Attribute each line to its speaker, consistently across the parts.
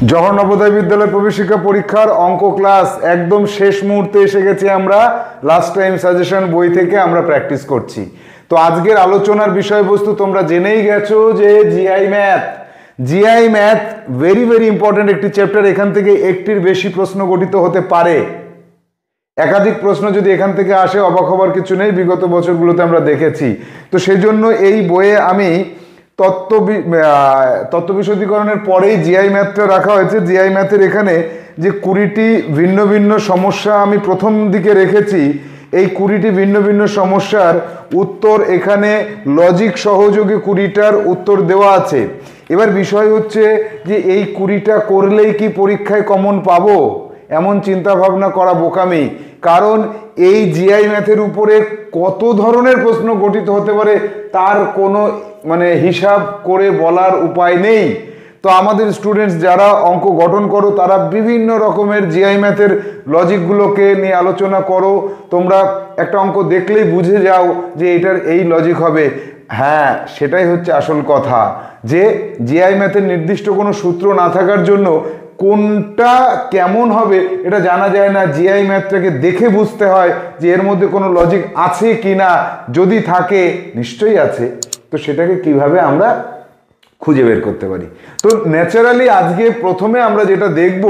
Speaker 1: জওহর নবোদয় বিদ্যালয় প্রবেশিকা পরীক্ষার অঙ্ক ক্লাস একদম শেষ মুহূর্তে এসে গেছি আমরা। লাস্ট টাইম সাজেশন বই থেকে আমরা প্র্যাকটিস করছি। তো আজকের আলোচনার বিষয়বস্তু তোমরা জেনেই গেছো যে GI math very very important একটি চ্যাপ্টার। এখান থেকে একটির বেশি প্রশ্ন গঠিত হতে পারে, একাধিক প্রশ্ন যদি এখান থেকে আসে অবাক হবার কিছু নেই, বিগত বছরগুলোতে আমরা দেখেছি। তো সেই জন্য এই বইয়ে আমি তত্ত্ব বিশদীকরণের পরেই জিআই ম্যাথটা রাখা হয়েছে। জিআই ম্যাথের এখানে যে 20টি ভিন্ন ভিন্ন সমস্যা আমি প্রথম দিকে রেখেছি, এই 20টি ভিন্ন ভিন্ন সমস্যার উত্তর এখানে লজিক সহযোগে 20টার উত্তর দেওয়া আছে। এবার বিষয় হচ্ছে যে এই 20টা করলেই কি পরীক্ষায় কমন পাবো, এমন চিন্তা ভাবনা করা বোকামি। কারণ এই জিআই ম্যাথের উপরে কত ধরনের প্রশ্ন গঠিত হতে পারে তার কোনো হিসাব করে বলার উপায় নেই। তো আমাদের স্টুডেন্টস যারা অঙ্ক গঠন করো তারা বিভিন্ন রকমের জিআই ম্যাথের লজিকগুলোকে নিয়ে আলোচনা করো। তোমরা একটা অঙ্ক দেখলেই বুঝে যাও যে এটার এই লজিক হবে। হ্যাঁ, সেটাই হচ্ছে আসল কথা, যে জিআই ম্যাথের নির্দিষ্ট কোনো সূত্র না থাকার জন্য কোনটা কেমন হবে এটা জানা যায় না। জিআই ম্যাথটাকে দেখে বুঝতে হয় যে এর মধ্যে কোনো লজিক আছে কি না। যদি থাকে, নিশ্চয়ই আছে, তো সেটাকে কিভাবে আমরা খুঁজে বের করতে পারি। তো ন্যাচারালি আজকে প্রথমে আমরা যেটা দেখব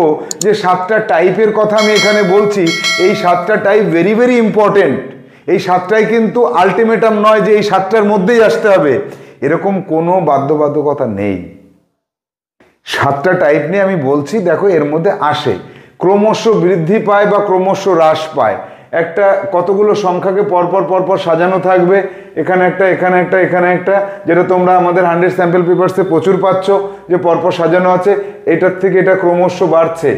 Speaker 1: যে 7টা টাইপের কথা আমি এখানে বলছি। এই 7টা টাইপ ভেরি ভেরি ইম্পর্টেন্ট। এই 7টাই কিন্তু আলটিমেটাম নয় যে এই 7টার মধ্যেই আসতে হবে, এরকম কোনো বাধ্যবাধকতা নেই। 7টা টাইপ নিয়ে আমি বলছি, দেখো এর মধ্যে আসে ক্রমশ বৃদ্ধি পায় বা ক্রমশ হ্রাস পায়। একটা কতগুলো সংখ্যাকে পরপর পরপর সাজানো থাকবে, এখানে একটা, এখানে একটা, এখানে একটা, যেটা তোমরা আমাদের 100 স্যাম্পল পেপারসে প্রচুর পাচ্ছ যে পরপর সাজানো আছে। এটার থেকে এটা ক্রমশ বাড়ছে,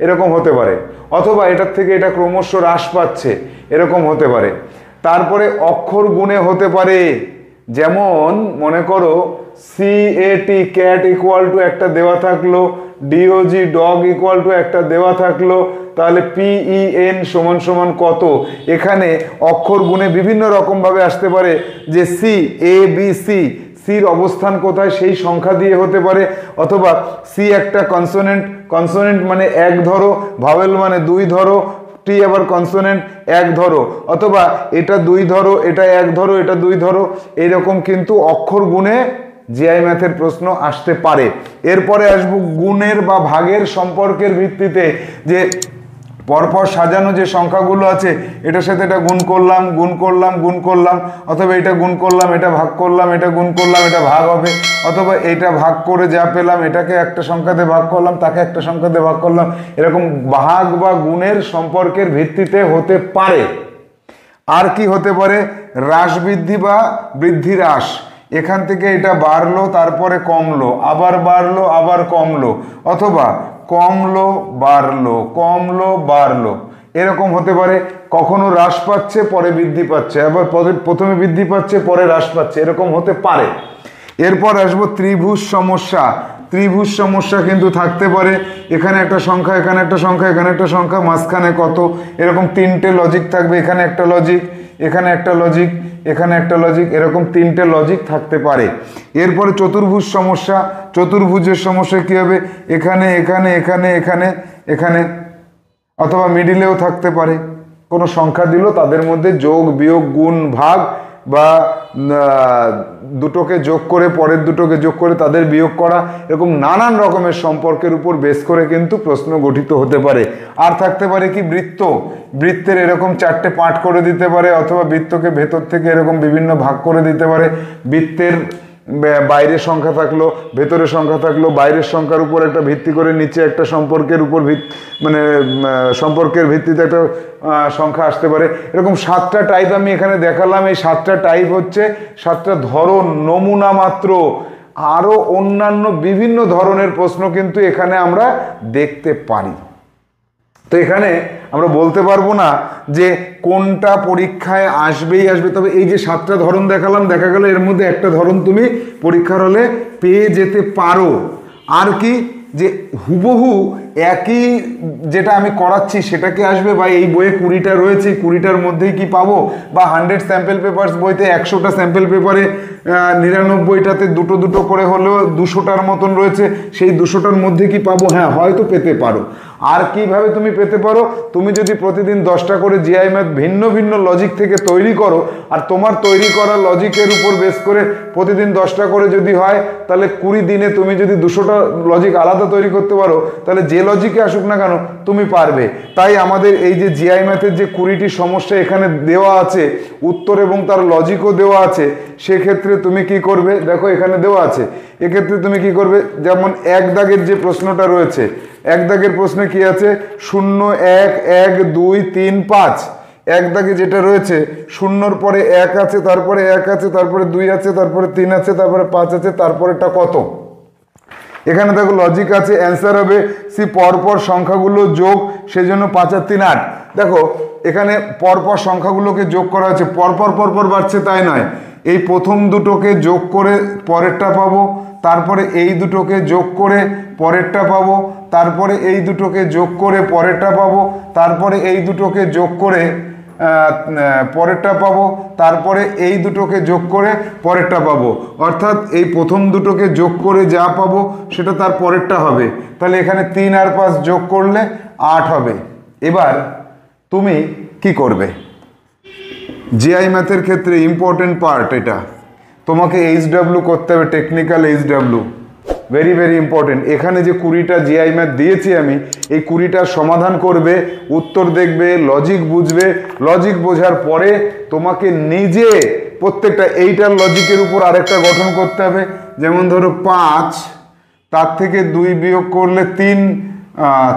Speaker 1: এরকম হতে পারে, অথবা এটার থেকে এটা ক্রমশ হ্রাস পাচ্ছে, এরকম হতে পারে। তারপরে অক্ষর গুণে হতে পারে, যেমন মনে করো CAT ক্যাট ইকুয়াল টু একটা দেওয়া থাকলো, DOG ডগ ইকুয়াল টু একটা দেওয়া থাকলো, তাহলে PEN সমান সমান কত। এখানে অক্ষর গুণে বিভিন্ন রকম ভাবে আসতে পারে, যে সির অবস্থান কোথায় সেই সংখ্যা দিয়ে হতে পারে, অথবা সি একটা কনসোনেন্ট মানে এক ধরো, ভাওয়েল মানে দুই ধরো, টি আবার কনসোনেন্ট এক ধরো, অথবা এটা দুই ধরো, এটা এক ধরো, এটা দুই ধরো। এইরকম কিন্তু অক্ষর গুণে জিআই ম্যাথের প্রশ্ন আসতে পারে। এরপরে আসবো গুণের বা ভাগের সম্পর্কের ভিত্তিতে, যে পরপর সাজানো যে সংখ্যাগুলো আছে, এটার সাথে এটা গুণ করলাম, অথবা এটা গুণ করলাম, এটা ভাগ করলাম, এটা গুণ করলাম, এটা ভাগ হবে, অথবা এটা ভাগ করে যা পেলাম এটাকে একটা সংখ্যাতে ভাগ করলাম, তাকে একটা সংখ্যাতে ভাগ করলাম। এরকম ভাগ বা গুণের সম্পর্কের ভিত্তিতে হতে পারে। আর কি হতে পারে, হ্রাস বৃদ্ধি বা বৃদ্ধি হ্রাস। এখান থেকে এটা বাড়লো, তারপরে কমলো, আবার বাড়লো, আবার কমলো, অথবা কমলো বাড়লো, এরকম হতে পারে। কখনো হ্রাস পাচ্ছে পরে বৃদ্ধি পাচ্ছে, আবার প্রথমে বৃদ্ধি পাচ্ছে পরে হ্রাস পাচ্ছে, এরকম হতে পারে। এরপর আসবো ত্রিভুজ সমস্যা কিন্তু থাকতে পারে। এখানে একটা সংখ্যা, এখানে একটা সংখ্যা, এখানে একটা সংখ্যা, মাঝখানে কত, এরকম 3টে লজিক থাকবে। এখানে একটা লজিক, এখানে একটা লজিক, এখানে একটা লজিক, এরকম 3টে লজিক থাকতে পারে। এরপরে চতুর্ভুজের সমস্যা কি হবে, এখানে এখানে এখানে এখানে এখানে, অথবা মিডিলেও থাকতে পারে। কোনো সংখ্যা দিল, তাদের মধ্যে যোগ বিয়োগ গুণ ভাগ, বা দুটোকে যোগ করে পরের দুটোকে যোগ করে তাদের বিয়োগ করা, এরকম নানান রকমের সম্পর্কের উপর বেস করে কিন্তু প্রশ্ন গঠিত হতে পারে। আর থাকতে পারে কি বৃত্তের এরকম 4টে পার্ট করে দিতে পারে, অথবা বৃত্তকে ভেতর থেকে এরকম বিভিন্ন ভাগ করে দিতে পারে। বৃত্তের বাইরের সংখ্যা থাকলো, ভেতরের সংখ্যা থাকলো, বাইরের সংখ্যার উপর একটা ভিত্তি করে নিচে একটা সম্পর্কের উপর সম্পর্কের ভিত্তিতে একটা সংখ্যা আসতে পারে। এরকম 7টা টাইপ আমি এখানে দেখালাম। এই 7টা টাইপ হচ্ছে 7টা ধরন, নমুনা মাত্র। আরো অন্যান্য বিভিন্ন ধরনের প্রশ্ন কিন্তু এখানে আমরা দেখতে পারি। তো এখানে আমরা বলতে পারবো না যে কোনটা পরীক্ষায় আসবেই আসবে, তবে এই যে 7টা ধরন দেখালাম, দেখা গেল এর মধ্যে একটা ধরন তুমি পরীক্ষার হলে পেয়ে যেতে পারো। আর কি, যে হুবহু একই যেটা আমি করাচ্ছি সেটা কি আসবে, বা এই বইয়ে 20টা রয়েছে 20টার মধ্যেই কি পাবো, বা 100 স্যাম্পল পেপার্স বইতে 100টা স্যাম্পল পেপারে 99টাতে দুটো দুটো করে হলেও 200টার মতন রয়েছে, সেই 200টার মধ্যে কি পাবো? হ্যাঁ, হয়তো পেতে পারো। আর কিভাবে তুমি পেতে পারো? তুমি যদি প্রতিদিন 10টা করে জিআই ম্যাথ ভিন্ন ভিন্ন লজিক থেকে তৈরি করো, আর তোমার তৈরি করা লজিকের উপর বেস করে প্রতিদিন 10টা করে যদি হয়, তাহলে 20 দিনে তুমি যদি 200টা লজিক আলাদা তৈরি করতে পারো, তাহলে যে লজিকে আসুক না কেন তুমি পারবে। তাই আমাদের এই যে জিআই ম্যাথের যে 20টি সমস্যা এখানে দেওয়া আছে, উত্তর এবং তার লজিকও দেওয়া আছে, সেক্ষেত্রে তুমি কি করবে? দেখো এখানে দেওয়া আছে, এক্ষেত্রে তুমি কি করবে? যেমন 1 দাগের যে প্রশ্নটা রয়েছে, 1 দাগের প্রশ্নে কি আছে? 0 1 1 2 3 5। 1 দাগে যেটা রয়েছে, 0-র পরে 1 আছে, তারপরে 1 আছে, তারপরে 2 আছে, তারপরে 3 আছে, তারপরে 5 আছে, তারপরেটা কত? এখানে দেখো লজিক আছে, অ্যান্সার হবে সি পরপর সংখ্যাগুলো যোগ, সেজন্য 5 আর 3 8। দেখো এখানে পরপর সংখ্যাগুলোকে যোগ করা হচ্ছে, পরপর পরপর বাড়ছে তাই নয়, এই প্রথম দুটোকে যোগ করে পরেরটা পাবো, তারপরে এই দুটোকে যোগ করে পরেরটা পাবো, তারপরে এই দুটোকে যোগ করে পরেরটা পাবো, তারপরে এই দুটোকে যোগ করে পরেরটা পাবো, তারপরে এই দুটোকে যোগ করে পরেরটা পাবো। অর্থাৎ এই প্রথম দুটোকে যোগ করে যা পাবো সেটা তার পরেরটা হবে। তাহলে এখানে 3 আর 5 যোগ করলে 8 হবে। এবার তুমি কি করবে? জিআই ম্যাথের ক্ষেত্রে ইম্পর্টেন্ট পার্ট এটা, তোমাকে HW করতে হবে, technical HW, very very important. এখানে যে 20টা জিআই ম্যাথ দিয়েছি আমি, এই 20টার সমাধান করবে, উত্তর দেখবে, লজিক বুঝবে, লজিক বোঝার পরে তোমাকে নিজে প্রত্যেকটা এইটার লজিকের উপর আরেকটা গঠন করতে হবে। যেমন ধরো 5, তার থেকে 2 বিয়োগ করলে 3,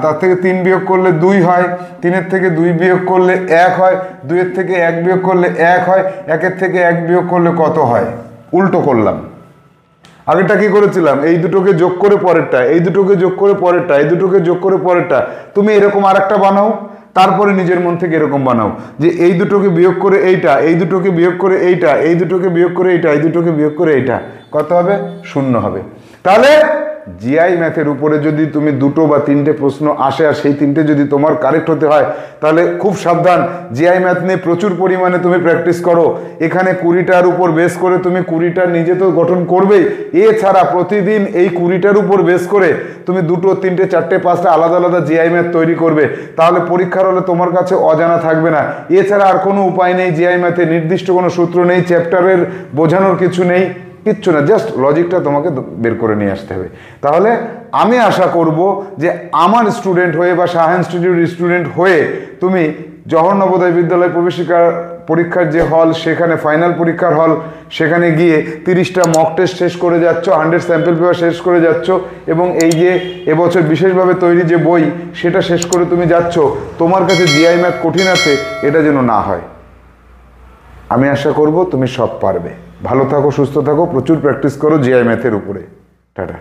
Speaker 1: তার থেকে 3 বিয়োগ করলে 2 হয়, 3-এর থেকে 2 বিয়োগ করলে 1 হয়, 2-এর থেকে 1 বিয়োগ করলে 1 হয়, 1-এর থেকে 1 বিয়োগ করলে কত হয়? উল্টো করলাম। আগেরটা কি করেছিলাম? এই দুটোকে যোগ করে পরেরটা, এই দুটোকে যোগ করে পরেরটা, এই দুটোকে যোগ করে পরেরটা। তুমি এরকম আরেকটা বানাও, তারপরে নিজের মন থেকে এরকম বানাও যে এই দুটোকে বিয়োগ করে এইটা, এই দুটোকে বিয়োগ করে এইটা, এই দুটোকে বিয়োগ করে এইটা, এই দুটোকে বিয়োগ করে এইটা, কত হবে? 0 হবে। তাহলে জিআই ম্যাথের উপরে যদি তুমি 2টো বা 3টে প্রশ্ন আসে, আর সেই 3টে যদি তোমার কারেক্ট হতে হয়, তাহলে খুব সাবধান। জিআই ম্যাথ নিয়ে প্রচুর পরিমাণে তুমি প্র্যাকটিস করো। এখানে 20টার উপর বেস করে তুমি 20টা নিজে তো গঠন করবেই, এছাড়া প্রতিদিন এই 20টার উপর বেস করে তুমি 2টো 3টে 4টে 5টা আলাদা আলাদা জিআই ম্যাথ তৈরি করবে। তাহলে পরীক্ষার হলে তোমার কাছে অজানা থাকবে না। এছাড়া আর কোনো উপায় নেই, জিআই ম্যাথে নির্দিষ্ট কোনো সূত্র নেই, চ্যাপ্টারের বোঝানোর কিছু নেই, কিচ্ছু না, জাস্ট লজিকটা তোমাকে বের করে নিয়ে আসতে হবে। তাহলে আমি আশা করব যে আমার স্টুডেন্ট হয়ে বা শাহ ইনস্টিটিউট স্টুডেন্ট হয়ে তুমি জওহর নবোদয় বিদ্যালয় প্রবেশিকা পরীক্ষার যে হল, সেখানে ফাইনাল পরীক্ষার হল, সেখানে গিয়ে 30টা মক টেস্ট শেষ করে যাচ্ছ, 100 স্যাম্পল পেপার শেষ করে যাচ্ছ, এবং এই যে এবছর বিশেষভাবে তৈরি যে বই সেটা শেষ করে তুমি যাচ্ছ। তোমার কাছে জিআই ম্যাথ কঠিন আছে এটা যেন না হয়। আমি আশা করব তুমি সব পারবে। ভালো থাকো, সুস্থ থাকো, প্রচুর প্র্যাকটিস করো জিআই ম্যাথের উপরে। টাটা।